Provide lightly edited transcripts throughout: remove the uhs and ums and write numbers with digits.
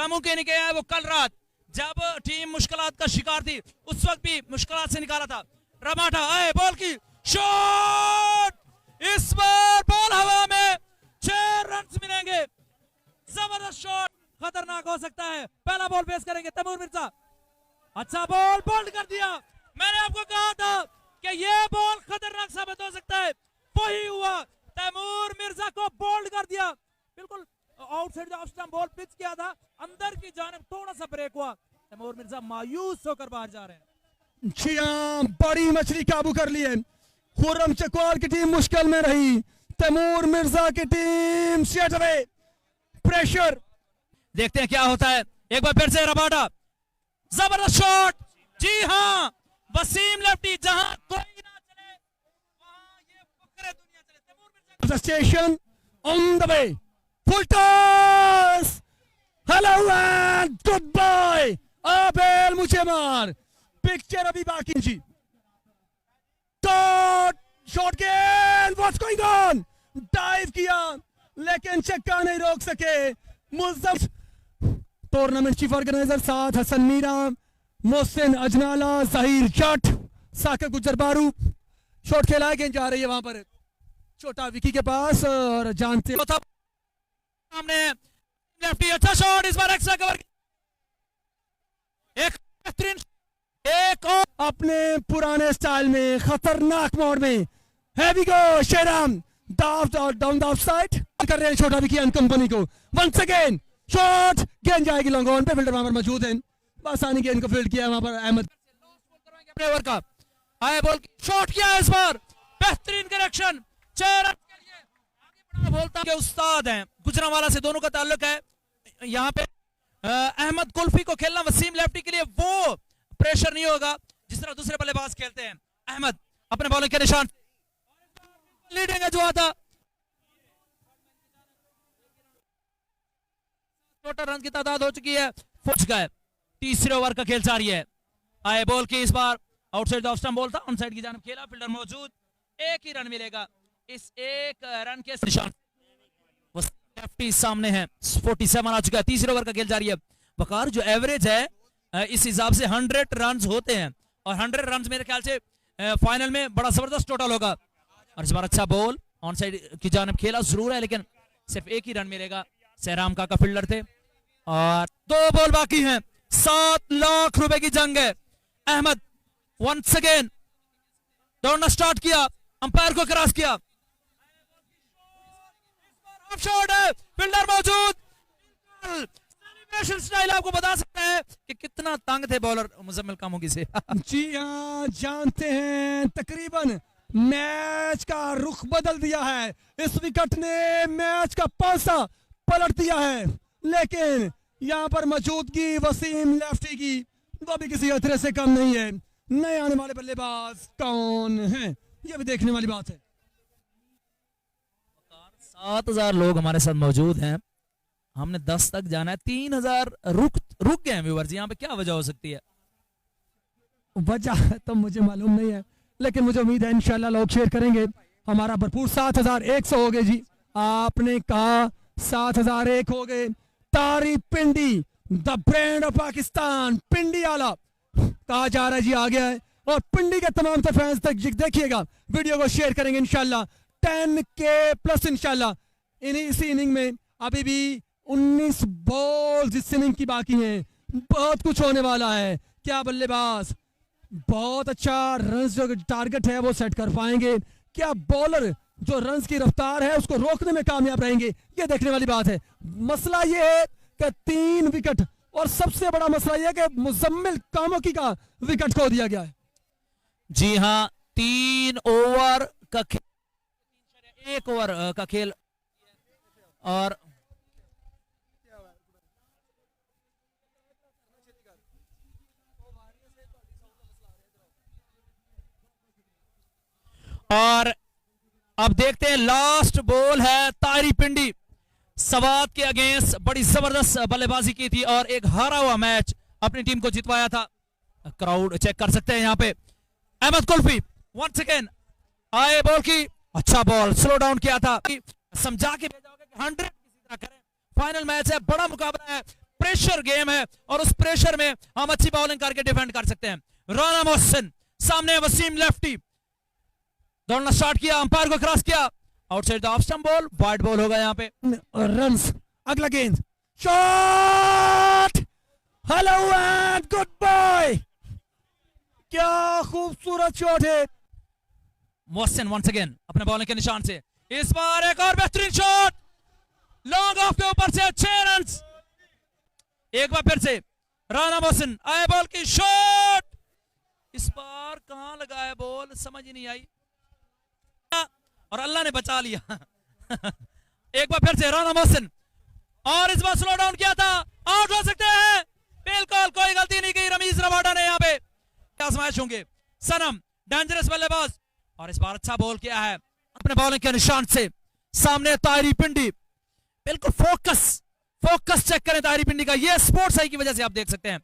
के नहीं किया है वो कल रात जब टीम मुश्किलात का शिकार थी उस वक्त भी मुश्किलात से निकाला था। रबाडा आए बॉल की शॉट, इस बार बॉल हवा में 6 रन मिलेंगे। जबरदस्त शॉट, खतरनाक हो सकता है। पहला बॉल पेश करेंगे तैमूर मिर्जा। अच्छा बॉल बोल्ड कर दिया। मैंने आपको कहा था कि यह बॉल खतरनाक साबित हो सकता है, वही हुआ। तैमूर मिर्जा को बोल्ड कर दिया, बिल्कुल outside of stump ball pitch किया था, अंदर की जानिब थोड़ा सा ब्रेक हुआ। तैमूर मिर्जा मायूस होकर बाहर जा रहे हैं। जी हाँ, बड़ी मछली काबू कर ली है। खुर्रम चकवाल की टीम मुश्किल में रही, तैमूर मिर्जा की टीम स्ट्रेट अवे प्रेशर। देखते हैं क्या होता है। एक बार फिर से रबाडा, जबरदस्त शॉट। जी हाँ, वसीम लेफ्टी, जहां कोई ना चले वहां ये फकरे दुनिया चले। Taimur Mirza station on the way, full toss, hello and goodbye. आबेल मुझे मार, पिक्चर अभी बाकी जी। शॉट गेंद, व्हाट्स गोइंग ऑन, डाइव किया लेकिन चक्का नहीं रोक सके। मुज़फ्फर टूर्नामेंट चीफ ऑर्गेनाइजर साथ हसन मीरा, मोहसिन अजनाला, जहीर जट, साकिब गुजर बारू। शॉट खेला गेंद जा रही है वहां पर छोटा विकी के पास और जानते सामने लेफ्टी, अच्छा शॉट, इस बार एक्स्ट्रा कवर, एक बेहतरीन, एक और अपने पुराने स्टाइल में खतरनाक मोड में। हैवी गो शेराम, डाउन द ऑफसाइड कर रहे हैं छोटा विकी एंड कंपनी को। वंस अगेन शॉट, गेंद जाएगी लॉन्ग ऑन पे, फील्डर वहां पर मौजूद है, आसानी गेंद को फील्ड किया वहां पर अहमद। अपने ओवर का आए बॉल शॉट किया इस बार, बेहतरीन करेक्शन, 6 रन के लिए आगे बढ़ा। बोलता के उस्ताद हैं, गुजरांवाला से दोनों का ताल्लुक है। यहाँ पे अहमद कुल्फी को खेलना वसीम लेफ्टी के लिए वो प्रेशर नहीं होगा जिस तरह दूसरे बल्लेबाज खेलते हैं। अहमद अपने बॉलिंग के निशान लीडिंग है जो आता, टोटल रन की तादाद हो चुकी है, फुच गए। तीसरे ओवर का खेल जारी है। आए बॉल की, इस बार आउटसाइड ऑफ स्टंप बॉल था, ऑन साइड की जानिब खेला, फील्डर मौजूद, एक ही रन मिलेगा। इस एक रन के निशान लेफ्टी सामने है, 47 आ चुका है। तीसरे ओवर का खेल जारी है। वकार जो एवरेज है इस हिसाब से 100 रन होते हैं और 100 रन मेरे ख्याल से फाइनल में बड़ा जबरदस्त टोटल होगा। और इस बार अच्छा बॉल ऑन साइड की जानिब खेला जरूर है लेकिन सिर्फ एक ही रन मिलेगा। सहराम काका फील्डर थे और 2 बॉल बाकी हैं। 7 लाख रुपए की जंग है। अहमद वंस अगेन दौड़ना स्टार्ट किया, अंपायर को क्रॉस किया, शॉट है, फील्डर मौजूद। सेलिब्रेशन स्टाइल आपको बता सकता है कि कितना तंग थे बॉलर मुजम्मिल कामोगी से। जी हाँ, जानते हैं तकरीबन मैच का रुख बदल दिया है। इस विकेट ने मैच का पासा पलट दिया है, लेकिन यहाँ पर मौजूदगी वसीम लेफ्टी की वो भी किसी खतरे से कम नहीं है। नए आने वाले बल्लेबाज कौन है ये भी देखने वाली बात है। 7000 लोग हमारे साथ मौजूद हैं, हमने 10 तक जाना है। 3000 रुक गए हैं व्यूअर्स। यहाँ पे क्या वजह हो सकती है? वजह तो मुझे मालूम नहीं है, लेकिन मुझे उम्मीद है इंशाल्लाह लोग शेयर करेंगे। हमारा भरपूर 7100 हो गए जी। आपने कहा 7001 हो गए। तारी पिंडी द ब्रांड ऑफ पाकिस्तान, पिंडी आला कहा जा रहा है जी, आ गया है। और पिंडी के तमाम फैंस तक देखिएगा, वीडियो को शेयर करेंगे इंशाल्लाह। 10K प्लस इंशाल्लाह। इसी इनिंग में अभी भी 19 बॉल इस इनिंग की बाकी हैं। बहुत कुछ होने वाला है। क्या बल्लेबाज बहुत अच्छा रन जो टारगेट है वो सेट कर पाएंगे, क्या बॉलर जो रन की रफ्तार है उसको रोकने में कामयाब रहेंगे, ये देखने वाली बात है। मसला ये है कि 3 विकेट, और सबसे बड़ा मसला यह है कि मुजम्मिल कामोकी का विकेट खो दिया गया है। जी हाँ, 3 ओवर का खेल, 1 ओवर का खेल। और अब देखते हैं, लास्ट बॉल है तारी पिंडी। सवात के अगेंस्ट बड़ी जबरदस्त बल्लेबाजी की थी और एक हारा हुआ मैच अपनी टीम को जितवाया था। क्राउड चेक कर सकते हैं यहाँ पे। अहमद कुल्फी वंस अगेन आए बॉल की, अच्छा बॉल, स्लो डाउन किया था, समझा के भेजा होगा कि 100 किसी तरह करें। फाइनल मैच है, बड़ा मुकाबला है, प्रेशर गेम है और उस प्रेशर में हम अच्छी बॉलिंग करके डिफेंड कर सकते हैं। राना मोहसिन सामने वसीम लेफ्टी, दौड़ना स्टार्ट किया, अंपायर को क्रॉस किया, outside the off stump ball, wide ball होगा यहाँ पे। रन्स, अगला गेंद, shot, hello and goodbye. क्या खूबसूरत शॉट है। मोहसिन वंस अगेन अपने बॉलिंग के निशान से, इस बार एक और बेहतरीन शॉट, लॉन्ग ऑफ के ऊपर से 6 रन। एक बार फिर से राना मोहसिन, आए बॉल की शॉट, इस बार कहां लगा है बॉल समझ ही नहीं आई और अल्लाह ने बचा लिया। एक बार फिर से राना मोहसिन, और इस बार स्लो डाउन किया था, आउट हो सकते हैं। बिल्कुल कोई गलती नहीं की रमीज रवाडा ने यहाँ पे। आजमाइश होंगे, सनम डेंजरस बल्लेबाज, और इस बार अच्छा बॉल किया है अपने बॉलिंग के निशान से। सामने ताहिरी पिंडी, बिल्कुल फोकस चेक करें ताहिरी पिंडी का, ये स्पोर्ट्स आई की वजह से आप देख सकते हैं।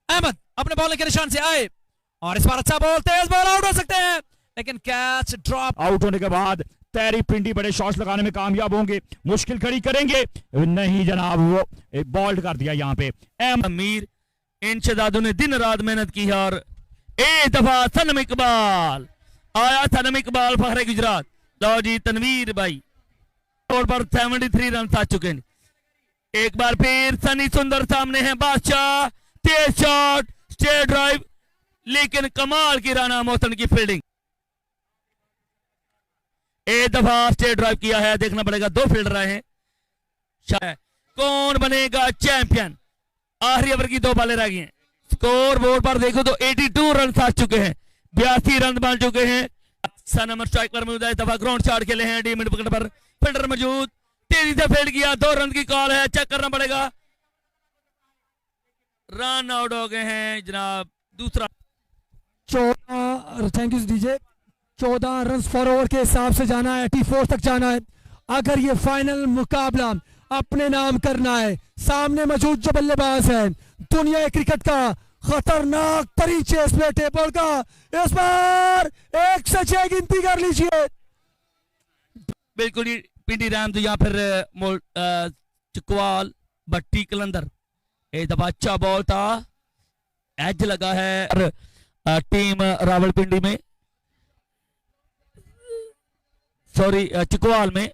अहमद अपने बॉलिंग के निशान से आए, और इस बार अच्छा बॉल, तेज बॉल, आउट हो सकते हैं, लेकिन कैच ड्रॉप। आउट होने के बाद ताहिरी पिंडी बड़े शॉट्स लगाने में कामयाब होंगे, मुश्किल खड़ी करेंगे, नहीं जनाब, वो बॉल्ड कर दिया यहाँ पे। अमीर इन शहजादों ने दिन रात मेहनत की है, और एक दफा सनम इकबाल आया, सनम इकबाल फखरे गुजरात। लो जी तनवीर भाई और पर 73 रन आ चुके हैं। एक बार फिर सनी सुंदर सामने है, बादशाह तेज शॉट, स्ट्रेट ड्राइव, लेकिन कमाल की राना मोहसिन की फील्डिंग। एक दफा स्ट्रेट ड्राइव किया है, देखना पड़ेगा, 2 फील्डर आए हैं, कौन बनेगा चैंपियन। आखिरी ओवर की 2 बॉलें रह गई हैं। स्कोर बोर्ड पर देखो तो 82 रन आ चुके हैं, 82 रन बन चुके हैं। सनम स्ट्राइक पर मौजूद है, दफा ग्राउंड शॉट खेले हैं, डी मिड विकेट पर फील्डर मौजूद, तेजी से फील्ड किया, 2 रन की कॉल है, चेक करना पड़ेगा। रन आउट हो गए हैं जनाब। दूसरा 14, thank you DJ, 14 run for over के हिसाब से जाना है, T4 तक जाना है अगर ये फाइनल मुकाबला अपने नाम करना है। सामने मौजूद जो बल्लेबाज है दुनिया क्रिकेट का खतरनाक परिचेस टेबल का, इस बार 1 से 6 गिनती कर लीजिए। बिल्कुल ही पिंडी रैम तो यहाँ फिर चकवाल भट्टी कलंदर, एक दफा अच्छा बॉल था, एज लगा है टीम रावलपिंडी में, सॉरी चकवाल में,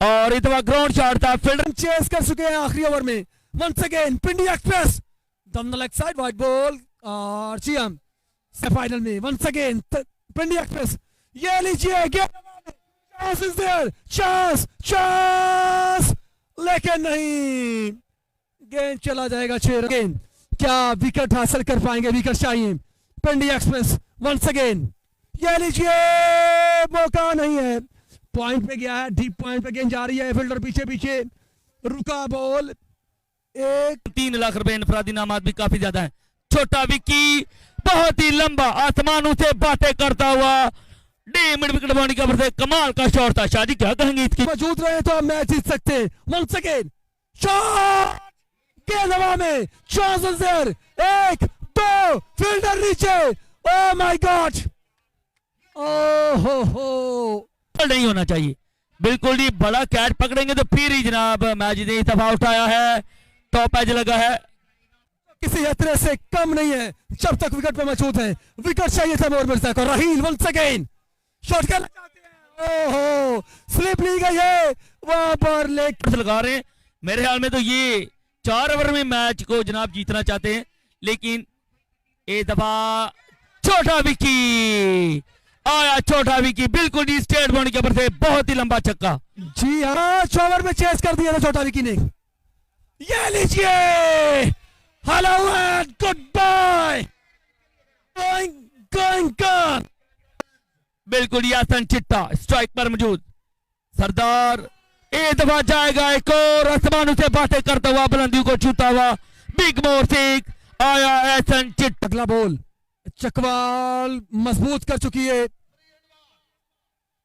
और इस दफा ग्राउंड शॉट था, फील्डर चेस कर चुके हैं आखिरी ओवर में। Once again Pindi express down the leg side, wide ball, और चियम फाइनल में वंस अगेन पिंडी एक्सप्रेस, ये लीजिए चांस इज देयर, चांस, लेकिन नहीं, गेंद चला जाएगा 6 रन। गेंद, क्या विकेट हासिल कर पाएंगे, विकेट चाहिए पिंडी एक्सप्रेस। वंस अगेन ये लीजिए, मौका नहीं है, पॉइंट पे गया है, डीप पॉइंट पे गेंद जा रही है, फील्डर पीछे रुका बॉल, 3 लाख रुपए इनफरादी नामात भी काफी ज्यादा है। छोटा विक्की बहुत ही लंबा आसमानों से बातें करता हुआ, डी मिड विकेट बॉडी का से कमाल का शॉट था। शादी क्या कहेंगे इसकी, मौजूद रहे तो हम मैच जीत सकते हैं। वंस अगेन शॉट, गेंद हवा में, चांसेस देयर, 1 2, फील्डर नीचे, ओह माय गॉड, ओहो नहीं होना चाहिए, बिल्कुल ही बड़ा कैच पकड़ेंगे तो फिर ही जनाब मैच ने दफा उठाया है, टॉप एज लगा है, किसी खतरे से कम नहीं है जब तक विकेट पे मौजूद है। विकेट चाहिए था मोर मिर्जा को। राहील वंस अगेन शॉट खेलना चाहते हैं, ओहो स्लिप ली गई है वहां पर, लेग लगा रहे हैं। मेरे ख्याल में तो ये 4 ओवर में मैच को जनाब जीतना चाहते हैं, लेकिन एक दफा छोटा विकी आया, छोटा विकी बिल्कुल ही स्ट्रेट बॉडी के ऊपर से बहुत ही लंबा छक्का। जी हाँ, 6 ओवर में चेस कर दिया था छोटा विकी ने। ये लीजिए, hello and goodbye, going बिल्कुल ही आसान चिट्टा स्ट्राइक पर मौजूद, सरदार एक दफा जाएगा, एक और आसमानों से बातें करता हुआ, बुलंदियों को छूता हुआ, बिग मोर सिक आया, एहसन चिट। अगला बॉल, चकवाल मजबूत कर चुकी है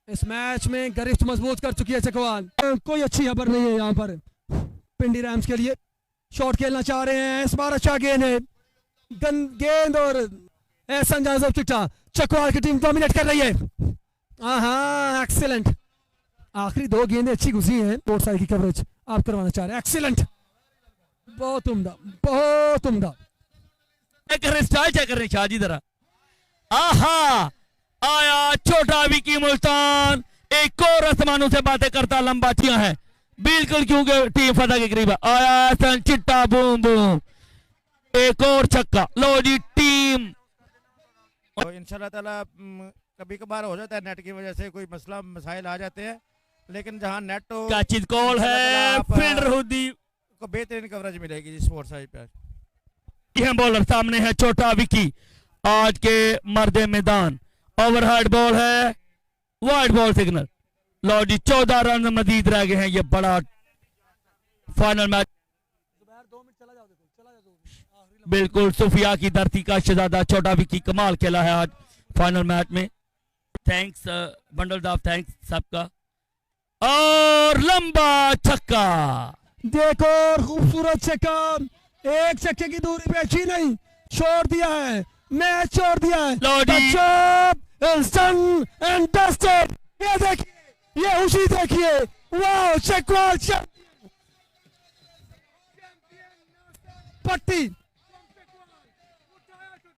इस मैच में, गरिष्ठ मजबूत कर चुकी है चकवाल। कोई अच्छी खबर नहीं है यहाँ पर पिंडी रैम्स के लिए। शॉट खेलना चाह रहे हैं, इस बार अच्छा गेंद है, गेंद और एहसन जाजब चिट्टा, चकवाल की टीम डोमिनेट कर रही है। हाँ एक्सीलेंट, आखिरी 2 गेंदें अच्छी घुसी हैं, बोर्ड साइड की कवरेज आप करवाना चाह रहे हैं, एक्सीलेंट। बहुत उम्दा, बहुत उम्दा। चेक कर रहे, स्टाइल चेक कर रहे शाह जी जरा। आहा आया छोटा विकी मुल्तान, एक और आसमानों से बातें करता लंबा चिया है बिल्कुल, क्योंकि टीम फतह के करीब है। आया सन चिट्टा बूम बूम, एक और छक्का। लो जी टीम। तो इंशाल्लाह ताला कभी कभार हो जाता है नेट की वजह से कोई मसला मसाइल आ जाते हैं, लेकिन जहां नेट हो काचिद कॉल है, फील्डर हुदी को बेहतरीन कवरेज मिलेगी जी स्पोर्ट्स साइड पर। यह बॉलर सामने है छोटा विकी, आज के मर्दे मैदान। ओवरहेड बॉल है, वाइड बॉल सिग्नल। लो जी 14 रन मजीद रह गए हैं, ये बड़ा फाइनल मैच। बिल्कुल सुफिया की धरती का शहजादा छोटा विकी कमाल खेला है आज फाइनल मैच में। थैंक्स बंडल ऑफ थैंक्स सबका। और लंबा छक्का, देखो खूबसूरत छक्का, एक छक्के की दूरी पे अच्छी नहीं, छोड़ दिया है, मैच छोड़ दिया है। लो जी। The job is done and dusted। ये देखिए, ये खुशी देखिए, वाह चकवाल पट्टी